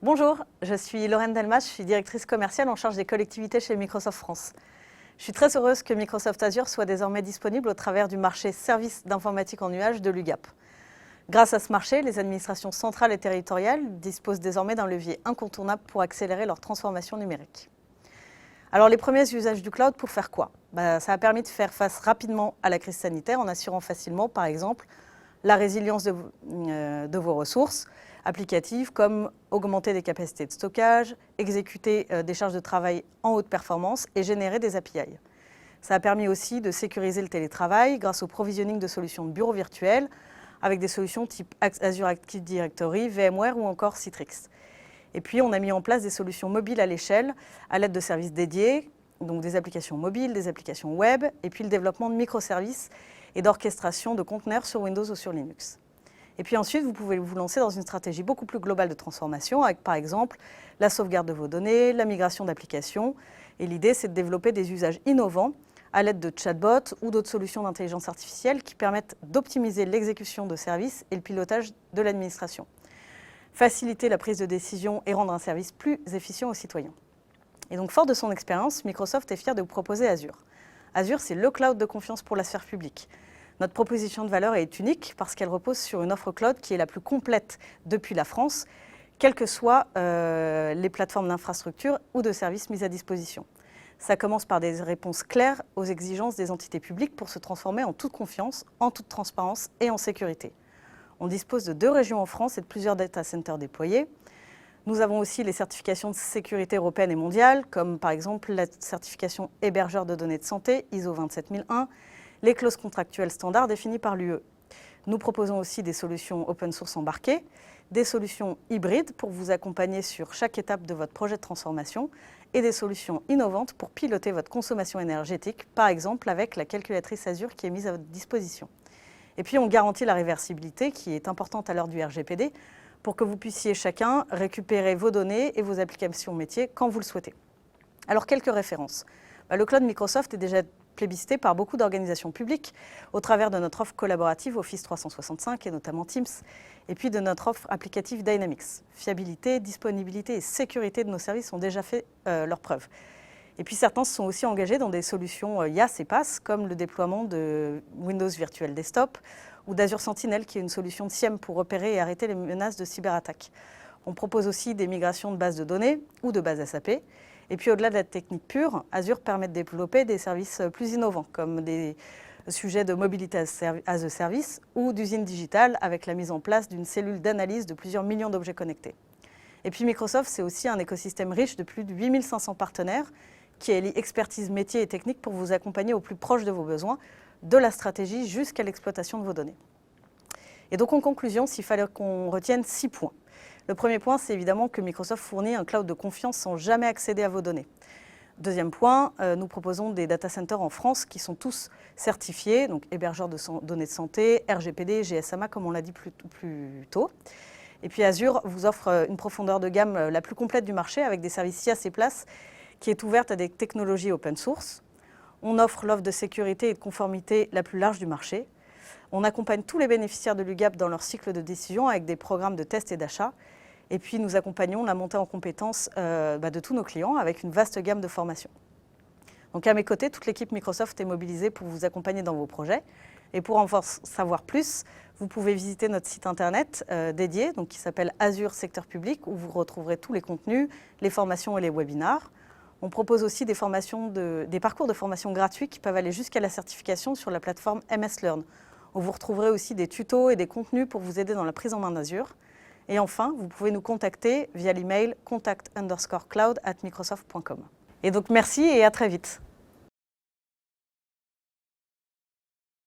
Bonjour, je suis Lorraine Delmas, je suis directrice commerciale en charge des collectivités chez Microsoft France. Je suis très heureuse que Microsoft Azure soit désormais disponible au travers du marché Services d'informatique en nuage de l'UGAP. Grâce à ce marché, les administrations centrales et territoriales disposent désormais d'un levier incontournable pour accélérer leur transformation numérique. Alors les premiers usages du cloud pour faire quoi? Ça a permis de faire face rapidement à la crise sanitaire en assurant facilement, par exemple, la résilience de vos ressources applicatives, comme augmenter des capacités de stockage, exécuter des charges de travail en haute performance et générer des API. Ça a permis aussi de sécuriser le télétravail grâce au provisioning de solutions de bureaux virtuels avec des solutions type Azure Active Directory, VMware ou encore Citrix. Et puis, on a mis en place des solutions mobiles à l'échelle à l'aide de services dédiés, donc des applications mobiles, des applications web, et puis le développement de microservices et d'orchestration de conteneurs sur Windows ou sur Linux. Et puis ensuite, vous pouvez vous lancer dans une stratégie beaucoup plus globale de transformation avec, par exemple, la sauvegarde de vos données, la migration d'applications. Et l'idée, c'est de développer des usages innovants à l'aide de chatbots ou d'autres solutions d'intelligence artificielle qui permettent d'optimiser l'exécution de services et le pilotage de l'administration, faciliter la prise de décision et rendre un service plus efficient aux citoyens. Et donc, fort de son expérience, Microsoft est fier de vous proposer Azure. Azure, c'est le cloud de confiance pour la sphère publique. Notre proposition de valeur est unique parce qu'elle repose sur une offre cloud qui est la plus complète depuis la France, quelles que soient les plateformes d'infrastructure ou de services mises à disposition. Ça commence par des réponses claires aux exigences des entités publiques pour se transformer en toute confiance, en toute transparence et en sécurité. On dispose de 2 régions en France et de plusieurs data centers déployés. Nous avons aussi les certifications de sécurité européenne et mondiale, comme par exemple la certification hébergeur de données de santé, ISO 27001, les clauses contractuelles standards définies par l'UE. Nous proposons aussi des solutions open source embarquées, des solutions hybrides pour vous accompagner sur chaque étape de votre projet de transformation et des solutions innovantes pour piloter votre consommation énergétique, par exemple avec la calculatrice Azure qui est mise à votre disposition. Et puis on garantit la réversibilité qui est importante à l'heure du RGPD pour que vous puissiez chacun récupérer vos données et vos applications métiers quand vous le souhaitez. Alors quelques références. Le cloud Microsoft est déjà plébiscité par beaucoup d'organisations publiques au travers de notre offre collaborative Office 365 et notamment Teams, et puis de notre offre applicative Dynamics. Fiabilité, disponibilité et sécurité de nos services ont déjà fait leurs preuves. Et puis certains se sont aussi engagés dans des solutions IaaS et PaaS, comme le déploiement de Windows Virtual Desktop ou d'Azure Sentinel, qui est une solution de SIEM pour repérer et arrêter les menaces de cyberattaque. On propose aussi des migrations de bases de données ou de bases SAP. Et puis au-delà de la technique pure, Azure permet de développer des services plus innovants, comme des sujets de mobilité as a service ou d'usine digitale avec la mise en place d'une cellule d'analyse de plusieurs millions d'objets connectés. Et puis Microsoft, c'est aussi un écosystème riche de plus de 8500 partenaires qui allie expertise métier et technique pour vous accompagner au plus proche de vos besoins, de la stratégie jusqu'à l'exploitation de vos données. Et donc en conclusion, s'il fallait qu'on retienne 6 points. Le premier point, c'est évidemment que Microsoft fournit un cloud de confiance sans jamais accéder à vos données. Deuxième point, nous proposons des data centers en France qui sont tous certifiés, donc hébergeurs de données de santé, RGPD, GSMA, comme on l'a dit plus tôt. Et puis Azure vous offre une profondeur de gamme la plus complète du marché avec des services SaaS et PaaS qui est ouverte à des technologies open source. On offre l'offre de sécurité et de conformité la plus large du marché. On accompagne tous les bénéficiaires de l'UGAP dans leur cycle de décision avec des programmes de test et d'achat. Et puis nous accompagnons la montée en compétences de tous nos clients avec une vaste gamme de formations. Donc à mes côtés, toute l'équipe Microsoft est mobilisée pour vous accompagner dans vos projets. Et pour en savoir plus, vous pouvez visiter notre site internet dédié, donc qui s'appelle Azure Secteur Public, où vous retrouverez tous les contenus, les formations et les webinars. On propose aussi des parcours de formation gratuits qui peuvent aller jusqu'à la certification sur la plateforme MS Learn, où vous retrouverez aussi des tutos et des contenus pour vous aider dans la prise en main d'Azure. Et enfin, vous pouvez nous contacter via l'email contact_cloud@microsoft.com. Et donc merci et à très vite.